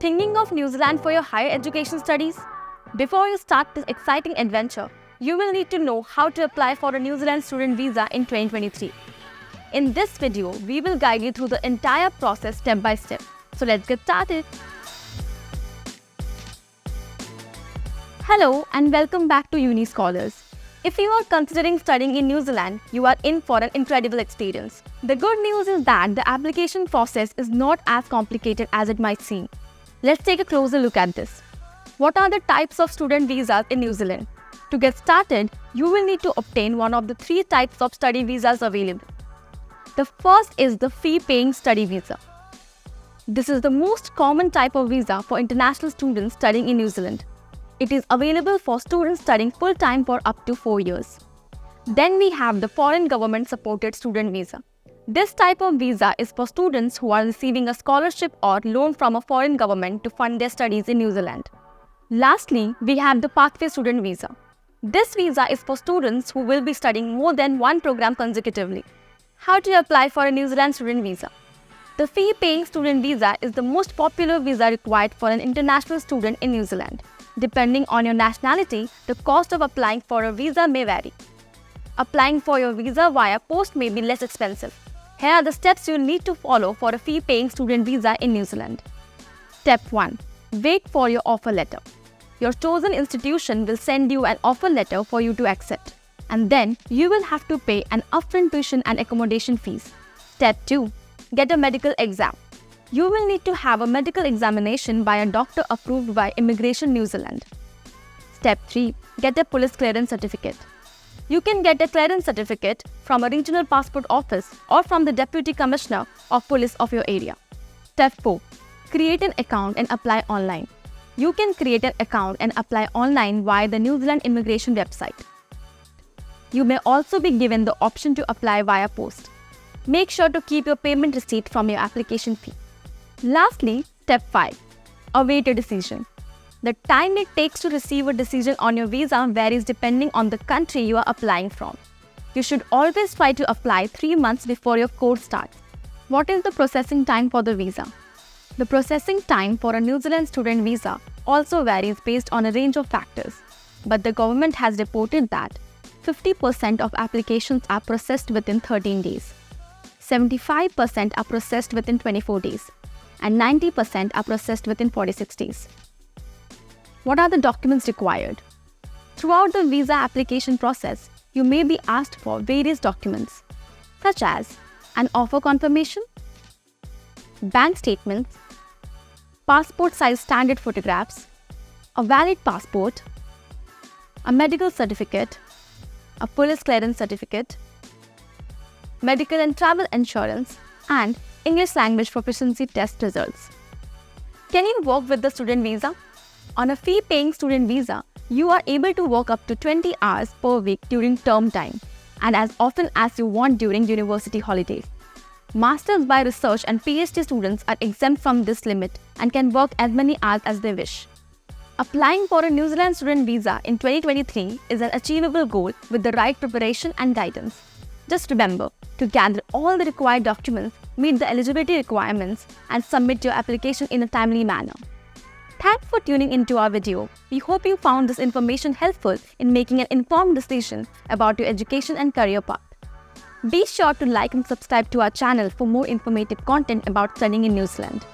Thinking of New Zealand for your higher education studies? Before you start this exciting adventure, you will need to know how to apply for a New Zealand student visa in 2023. In this video, we will guide you through the entire process step by step. So let's get started. Hello and welcome back to UniScholars. If you are considering studying in New Zealand, you are in for an incredible experience. The good news is that the application process is not as complicated as it might seem. Let's take a closer look at this. What are the types of student visas in New Zealand? To get started, you will need to obtain one of the 3 types of study visas available. The first is the fee-paying study visa. This is the most common type of visa for international students studying in New Zealand. It is available for students studying full-time for up to 4 years. Then we have the foreign government-supported student visa. This type of visa is for students who are receiving a scholarship or loan from a foreign government to fund their studies in New Zealand. Lastly, we have the pathway student visa. This visa is for students who will be studying more than one program consecutively. How to apply for a New Zealand student visa? The fee-paying student visa is the most popular visa required for an international student in New Zealand. Depending on your nationality, the cost of applying for a visa may vary. Applying for your visa via post may be less expensive. Here are the steps you need to follow for a fee-paying student visa in New Zealand. Step 1. Wait for your offer letter. Your chosen institution will send you an offer letter for you to accept. And then you will have to pay an upfront tuition and accommodation fees. Step 2. Get a medical exam. You will need to have a medical examination by a doctor approved by Immigration New Zealand. Step 3. Get a police clearance certificate. You can get a clearance certificate from a regional passport office or from the Deputy Commissioner of Police of your area. Step 4. Create an account and apply online. You can create an account and apply online via the New Zealand immigration website. You may also be given the option to apply via post. Make sure to keep your payment receipt from your application fee. Lastly, Step 5. Await a decision. The time it takes to receive a decision on your visa varies depending on the country you are applying from. You should always try to apply 3 months before your course starts. What is the processing time for the visa? The processing time for a New Zealand student visa also varies based on a range of factors, but the government has reported that 50% of applications are processed within 13 days, 75% are processed within 24 days, and 90% are processed within 46 days. What are the documents required? Throughout the visa application process, you may be asked for various documents, such as an offer confirmation, bank statements, passport-size standard photographs, a valid passport, a medical certificate, a police clearance certificate, medical and travel insurance, and English language proficiency test results. Can you work with the student visa? On a fee-paying student visa, you are able to work up to 20 hours per week during term time and as often as you want during university holidays. Masters by research and PhD students are exempt from this limit and can work as many hours as they wish. Applying for a New Zealand student visa in 2023 is an achievable goal with the right preparation and guidance. Just remember to gather all the required documents, meet the eligibility requirements, and submit your application in a timely manner. Thanks for tuning into our video. We hope you found this information helpful in making an informed decision about your education and career path. Be sure to like and subscribe to our channel for more informative content about studying in New Zealand.